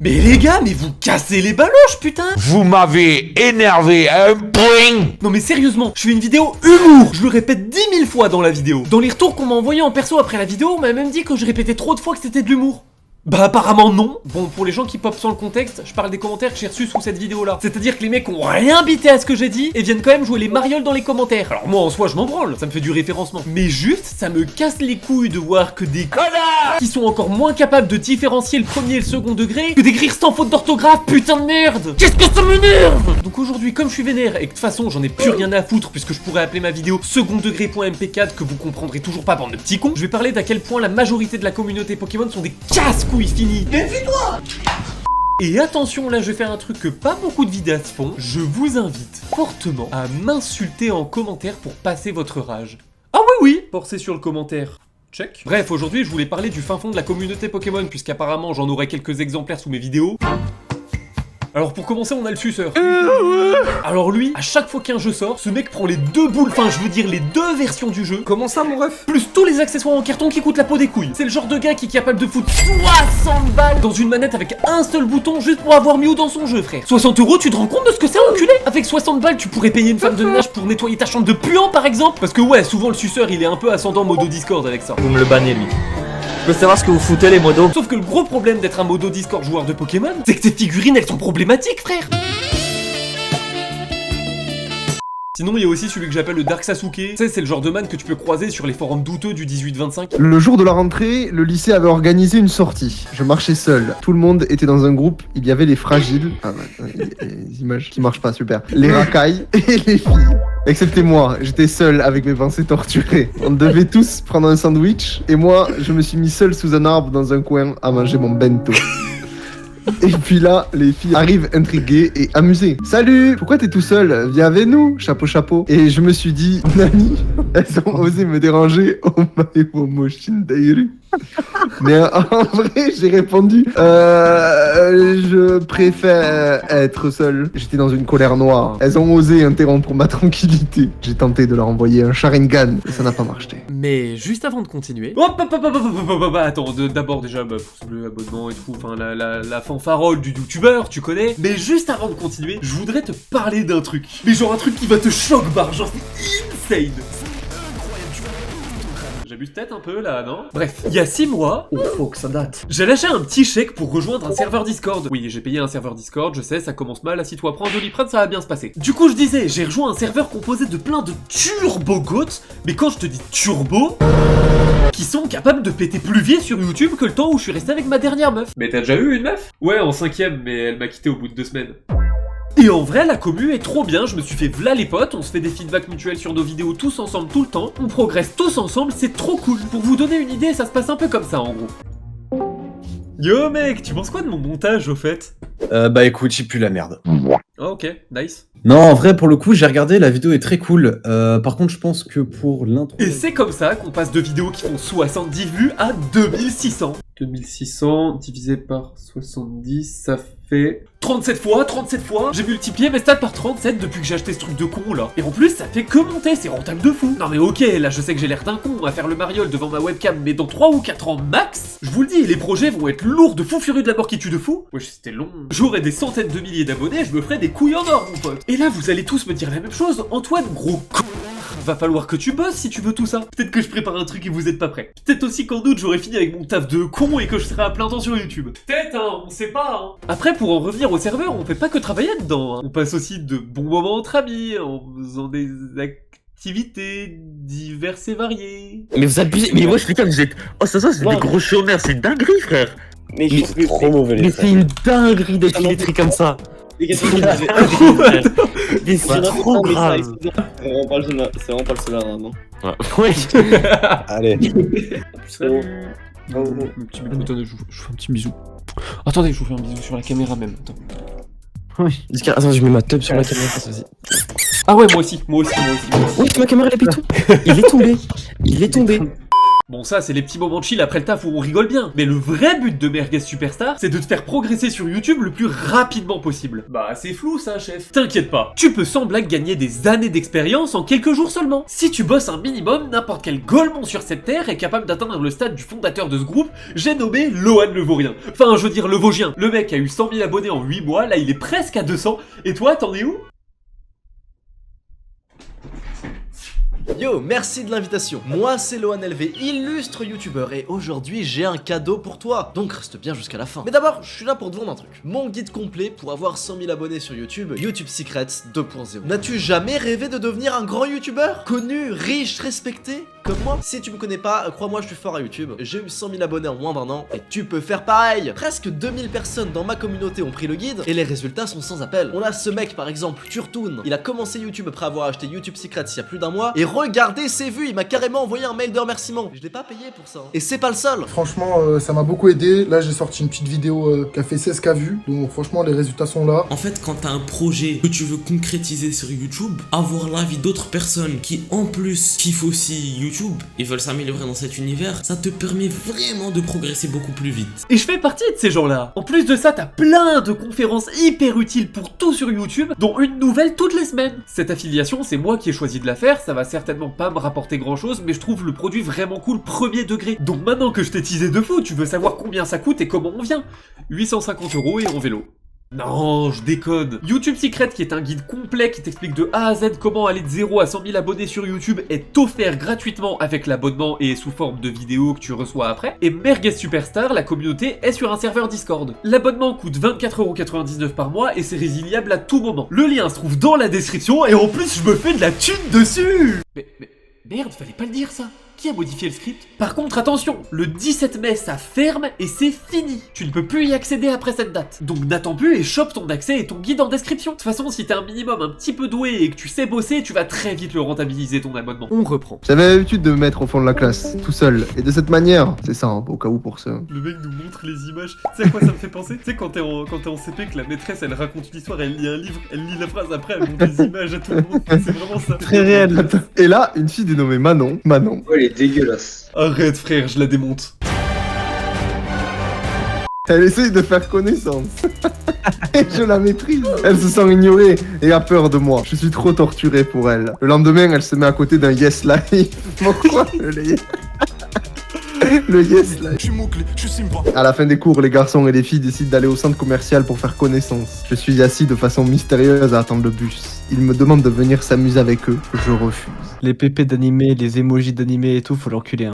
Mais les gars, mais vous cassez les baloches, putain! Vous m'avez énervé à un point! Non mais sérieusement, je fais une vidéo humour! Je le répète 10 000 fois dans la vidéo. Dans les retours qu'on m'a envoyés en perso après la vidéo, on m'a même dit que je répétais trop de fois que c'était de l'humour. Bah apparemment non. Bon, pour les gens qui pop sans le contexte, je parle des commentaires que j'ai reçus sous cette vidéo là. C'est-à-dire que les mecs ont rien bité à ce que j'ai dit et viennent quand même jouer les marioles dans les commentaires. Alors moi en soi je m'en branle, ça me fait du référencement. Mais juste, ça me casse les couilles de voir que des connards qui sont encore moins capables de différencier le premier et le second degré que d'écrire sans faute d'orthographe, putain de merde. Qu'est-ce que ça m'énerve! Donc aujourd'hui, comme je suis vénère et que de toute façon j'en ai plus rien à foutre puisque je pourrais appeler ma vidéo second degré.mp4 que vous comprendrez toujours pas bande de petits cons, je vais parler d'à quel point la majorité de la communauté Pokémon sont des casse-couilles finis. Et attention, là je vais faire un truc que pas beaucoup de vidéastes font. Je vous invite fortement à m'insulter en commentaire pour passer votre rage. Ah oui, forcez sur le commentaire. Check. Bref, aujourd'hui je voulais parler du fin fond de la communauté Pokémon, puisqu'apparemment j'en aurai quelques exemplaires sous mes vidéos. Alors pour commencer, on a le suceur. Alors lui, à chaque fois qu'un jeu sort, ce mec prend les deux boules, enfin je veux dire les deux versions du jeu. Comment ça mon ref? Plus tous les accessoires en carton qui coûtent la peau des couilles. C'est le genre de gars qui est capable de foutre 60 balles dans une manette avec un seul bouton juste pour avoir Mew dans son jeu, frère. 60 €, tu te rends compte de ce que c'est, enculé? Avec 60 balles, tu pourrais payer une femme de ménage pour nettoyer ta chambre de puant par exemple. Parce que ouais, souvent le suceur il est un peu ascendant modo Discord avec ça. Vous me le bannez lui. Je veux savoir ce que vous foutez les modos. Sauf que le gros problème d'être un modo Discord joueur de Pokémon, c'est que tes figurines elles sont problématiques, frère. Sinon, il y a aussi celui que j'appelle le Dark Sasuke. Tu sais, c'est le genre de man que tu peux croiser sur les forums douteux du 18-25. Le jour de la rentrée, le lycée avait organisé une sortie. Je marchais seul. Tout le monde était dans un groupe. Il y avait les fragiles. Ah ouais, les images qui marchent pas, super. Les racailles et les filles. Excepté moi, j'étais seul avec mes pensées torturées. On devait tous prendre un sandwich. Et moi, je me suis mis seul sous un arbre dans un coin à manger mon bento. Et puis là, les filles arrivent intriguées et amusées. Salut, pourquoi t'es tout seul? Viens avec nous, chapeau chapeau. Et je me suis dit, Nani, elles ont osé me déranger. Oh my Momoshin Dairu. Mais en vrai, j'ai répondu, je préfère être seul. J'étais dans une colère noire. Elles ont osé interrompre ma tranquillité. J'ai tenté de leur envoyer un Sharingan, et ça n'a pas marché. Mais juste avant de continuer... Hop, attends, d'abord déjà, pouce bleu, abonnement et tout, enfin la fanfarole du youtubeur, tu connais. Mais juste avant de continuer, je voudrais te parler d'un truc. Mais genre un truc qui va te choquer, genre c'est insane. J'abuse peut-être un peu là, non? Bref, il y a 6 mois... Oh fuck, ça date. J'ai lâché un petit chèque pour rejoindre un serveur Discord. Oui, j'ai payé un serveur Discord, je sais, ça commence mal, assis-toi, prends Doliprane, ça va bien se passer. Du coup, je disais, j'ai rejoint un serveur composé de plein de turbo-goats, mais quand je te dis turbo... qui sont capables de péter plus vite sur YouTube que le temps où je suis resté avec ma dernière meuf. Mais t'as déjà eu une meuf? Ouais, en 5ème, mais elle m'a quitté au bout de 2 semaines. Et en vrai, la commu est trop bien, je me suis fait v'là les potes, on se fait des feedbacks mutuels sur nos vidéos tous ensemble tout le temps, on progresse tous ensemble, c'est trop cool. Pour vous donner une idée, ça se passe un peu comme ça en gros. Yo mec, tu penses quoi de mon montage au fait? Bah écoute, j'ai plus la merde. Oh, ok, nice. Non, en vrai, pour le coup, j'ai regardé, la vidéo est très cool. Par contre, je pense que pour l'intro... Et c'est comme ça qu'on passe de vidéos qui font 70 vues à 2600. 2600 divisé par 70, ça fait... 37 fois, j'ai multiplié mes stats par 37 depuis que j'ai acheté ce truc de con là. Et en plus, ça fait que monter, c'est rentable de fou. Non mais ok, là je sais que j'ai l'air d'un con à faire le mariole devant ma webcam, mais dans 3 ou 4 ans max, je vous le dis, les projets vont être lourds de fou furieux de la mort qui tue de fou. Wesh, c'était long. J'aurai des centaines de milliers d'abonnés, je me ferai des couilles en or, mon pote. Et là, vous allez tous me dire la même chose, Antoine, gros con. Va falloir que tu bosses si tu veux tout ça. Peut-être que je prépare un truc et vous êtes pas prêts. Peut-être aussi qu'en août j'aurai fini avec mon taf de con et que je serai à plein temps sur YouTube. Peut-être, hein, on sait pas, hein. Après, pour en revenir au serveur, on fait pas que travailler dedans, hein. On passe aussi de bons moments entre amis, en faisant des activités diverses et variées. Mais vous abusez, mais wesh Lucas, vous êtes... Oh ça c'est des gros chômeurs, c'est une dinguerie frère. Mais je suis trop mauvais. Mais c'est une dinguerie d'être illettré comme ça. Les gars, Mais c'est trop grave. c'est vraiment pas le seul là, non? Ouais. Allez. Salut. Mon petit bisou, attendez, je vous fais un petit bisou. Attendez, je vous fais un bisou sur la caméra même. Attends. Oui. Attends, je mets ma tub sur la caméra, vas-y. Ah ouais, moi aussi. Oui, ma caméra elle est tout. Il est tombé. Bon ça c'est les petits moments chill après le taf où on rigole bien, mais le vrai but de Merguez Superstar, c'est de te faire progresser sur YouTube le plus rapidement possible. Bah c'est flou ça chef. T'inquiète pas, tu peux sans blague gagner des années d'expérience en quelques jours seulement. Si tu bosses un minimum, n'importe quel golemon sur cette terre est capable d'atteindre le stade du fondateur de ce groupe, j'ai nommé Lohan le Vaurien. Enfin je veux dire le Vosgien. Le mec a eu 100 000 abonnés en 8 mois, là il est presque à 200, et toi t'en es où? Yo, merci de l'invitation. Moi, c'est Lohan LV, illustre youtubeur, et aujourd'hui, j'ai un cadeau pour toi. Donc, reste bien jusqu'à la fin. Mais d'abord, je suis là pour te vendre un truc. Mon guide complet pour avoir 100 000 abonnés sur YouTube, YouTube Secrets 2.0. N'as-tu jamais rêvé de devenir un grand youtubeur? Connu, riche, respecté? Comme moi? Si tu me connais pas, crois-moi, je suis fort à YouTube. J'ai eu 100 000 abonnés en moins d'1 an, et tu peux faire pareil. Presque 2000 personnes dans ma communauté ont pris le guide, et les résultats sont sans appel. On a ce mec, par exemple, Turtoon. Il a commencé YouTube après avoir acheté YouTube Secrets il y a plus d'1 mois, et regardez ses vues, il m'a carrément envoyé un mail de remerciement. Je l'ai pas payé pour ça. Et c'est pas le seul. Franchement, ça m'a beaucoup aidé. Là, j'ai sorti une petite vidéo qui a fait 16K vues. Donc franchement, les résultats sont là. En fait, quand t'as un projet que tu veux concrétiser sur YouTube, avoir l'avis d'autres personnes qui, en plus, kiffent aussi YouTube et veulent s'améliorer dans cet univers, ça te permet vraiment de progresser beaucoup plus vite. Et je fais partie de ces gens-là. En plus de ça, t'as plein de conférences hyper utiles pour tout sur YouTube, dont une nouvelle toutes les semaines. Cette affiliation, c'est moi qui ai choisi de la faire, ça va certainement pas me rapporter grand chose, mais je trouve le produit vraiment cool premier degré. Donc maintenant que je t'ai teasé de fou, tu veux savoir combien ça coûte et comment on vient? 850 € et en vélo. Non, je déconne. YouTube Secret, qui est un guide complet qui t'explique de A à Z comment aller de 0 à 100 000 abonnés sur YouTube, est offert gratuitement avec l'abonnement et sous forme de vidéos que tu reçois après. Et Merguez Superstar, la communauté, est sur un serveur Discord. L'abonnement coûte 24,99 € par mois et c'est résiliable à tout moment. Le lien se trouve dans la description et en plus je me fais de la thune dessus. Mais merde, fallait pas le dire ça. Qui a modifié le script? Par contre, attention, le 17 mai, ça ferme et c'est fini. Tu ne peux plus y accéder après cette date. Donc n'attends plus et chope ton accès et ton guide en description. De toute façon, si t'es un minimum un petit peu doué et que tu sais bosser, tu vas très vite le rentabiliser ton abonnement. On reprend. J'avais l'habitude de me mettre au fond de la classe, tout seul. Et de cette manière, c'est ça, hein, au cas où pour ça. Le mec nous montre les images. Tu sais à quoi ça me fait penser? Tu sais quand t'es en CP que la maîtresse elle raconte l'histoire, elle lit un livre, elle lit la phrase après, elle montre des images à tout le monde. C'est vraiment ça. Très réel. Et là, une fille dénommée Manon. Ouais, elle est dégueulasse. Arrête frère, je la démonte. Elle essaye de faire connaissance. Et je la maîtrise. Elle se sent ignorée et a peur de moi. Je suis trop torturé pour elle. Le lendemain, elle se met à côté d'un Yes Live. Pourquoi le Yes Live. Je suis mouclé, je suis sympa. À la fin des cours, les garçons et les filles décident d'aller au centre commercial pour faire connaissance. Je suis assis de façon mystérieuse à attendre le bus. Ils me demandent de venir s'amuser avec eux. Je refuse. Les pépés d'animé, les emojis d'animé et tout, faut l'enculer. Hein.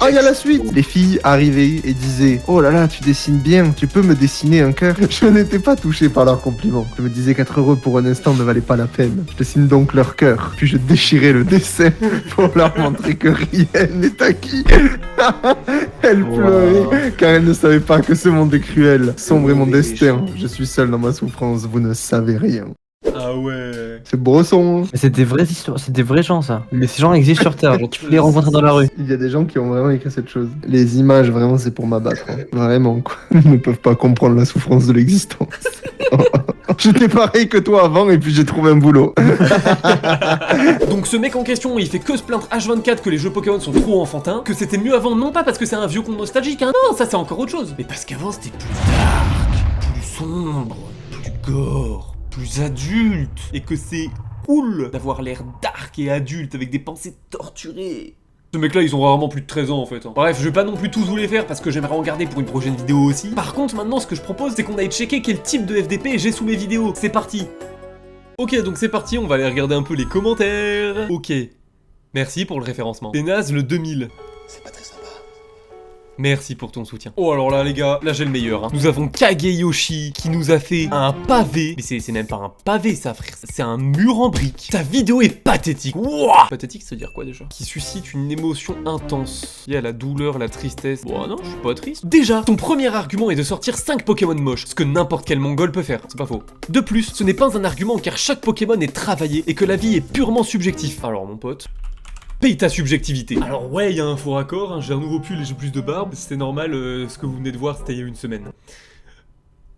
Oh, il y a la suite. Les filles arrivaient et disaient « Oh là là, tu dessines bien, tu peux me dessiner un cœur ?» Je n'étais pas touché par leurs compliments. Je me disais qu'être heureux pour un instant ne valait pas la peine. Je dessine donc leur cœur, puis je déchirais le dessin pour leur montrer que rien n'est acquis. Elle pleurait car elle ne savait pas que ce monde est cruel. Sombre est mon destin. Je suis seul dans ma souffrance, vous ne savez rien. Ah ouais. C'est Bresson. Mais c'est des vraies histoires, c'est des vrais gens ça. Mais ces gens existent sur Terre, genre, tu peux les rencontrer dans la rue. Il y a des gens qui ont vraiment écrit cette chose. Les images, vraiment, c'est pour m'abattre. Hein. Vraiment, quoi. Ils ne peuvent pas comprendre la souffrance de l'existence. J'étais pareil que toi avant et puis j'ai trouvé un boulot. Donc ce mec en question, il fait que se plaindre H24 que les jeux Pokémon sont trop enfantins, que c'était mieux avant, non pas parce que c'est un vieux con nostalgique, hein, non, ça c'est encore autre chose, mais parce qu'avant c'était plus dark, plus sombre, plus gore, plus adulte, et que c'est cool d'avoir l'air dark et adulte avec des pensées torturées. Ce mec là ils ont rarement plus de 13 ans en fait. Bref, je vais pas non plus tous vous les faire parce que j'aimerais en garder pour une prochaine vidéo aussi. Par contre maintenant ce que je propose c'est qu'on aille checker quel type de FDP j'ai sous mes vidéos. C'est parti. Ok donc c'est parti, on va aller regarder un peu les commentaires. Ok. Merci pour le référencement. C'est naze le 2000. C'est pas très sympa. Merci pour ton soutien. Oh alors là les gars, là j'ai le meilleur hein. Nous avons Kageyoshi qui nous a fait un pavé. Mais c'est même pas un pavé ça frère, c'est un mur en briques. Ta vidéo est pathétique. Wouah. Pathétique ça veut dire quoi déjà? Qui suscite une émotion intense. Il y a la douleur, la tristesse. Bon non, je suis pas triste. Déjà, ton premier argument est de sortir 5 Pokémon moches, ce que n'importe quel mongol peut faire, c'est pas faux. De plus, ce n'est pas un argument car chaque Pokémon est travaillé et que la vie est purement subjectif. Alors mon pote... paye ta subjectivité. Alors ouais, il y a un faux raccord, hein, j'ai un nouveau pull et j'ai plus de barbe, c'est normal, ce que vous venez de voir c'était il y a une semaine.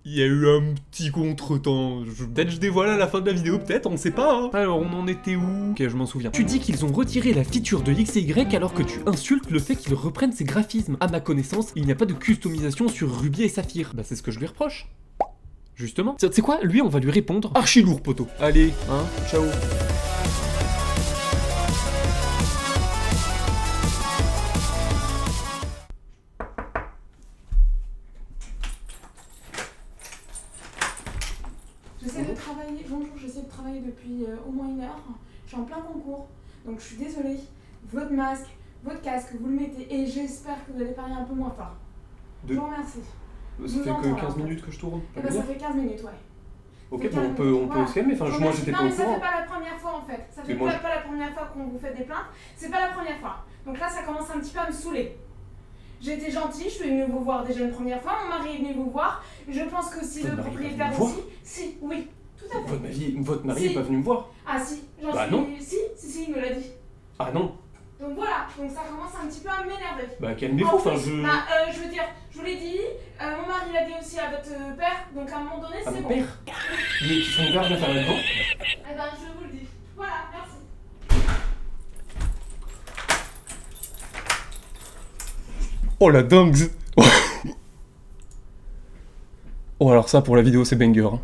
Il y a eu un petit contretemps. Peut-être je dévoile à la fin de la vidéo, peut-être, on sait pas. Hein. Alors, on en était où? Ok, je m'en souviens. Tu dis qu'ils ont retiré la feature de X et Y alors que tu insultes le fait qu'ils reprennent ces graphismes. À ma connaissance, il n'y a pas de customisation sur Ruby et Saphir. Bah, c'est ce que je lui reproche. Justement. Tu sais quoi? Lui, on va lui répondre. Archi lourd, poteau. Allez, hein, ciao. J'essaie de travailler depuis au moins 1 heure. Je suis en plein concours, donc je suis désolée. Votre masque, votre casque, vous le mettez et j'espère que vous allez parler un peu moins fort. Je vous remercie. Ça fait que 15 minutes que je tourne. Eh ben, ça fait 15 minutes, ouais. Ok, bon, on peut se calmer. Enfin, moi j'étais pas au Non, mais ça courant. fait pas la première fois en fait. Ça fait pas la première fois qu'on vous fait des plaintes. C'est pas la première fois. Donc là, ça commence un petit peu à me saouler. J'ai été gentille, je suis venue vous voir déjà une première fois. Mon mari est venu vous voir. Je pense que si le propriétaire aussi. Si, oui. Tout à fait. Votre mari est pas venu me voir. Ah si, non. Si, il me l'a dit. Ah non. Donc voilà, donc ça commence un petit peu à m'énerver. Bah calmez-vous, enfin je veux dire, je vous l'ai dit, mon mari l'a dit aussi à votre père, donc à un moment donné c'est bon. mon père? Mais son père vient faire là-dedans. Eh ben je vous le dis. Voilà, merci. Oh la dingue. Oh alors ça pour la vidéo c'est banger hein.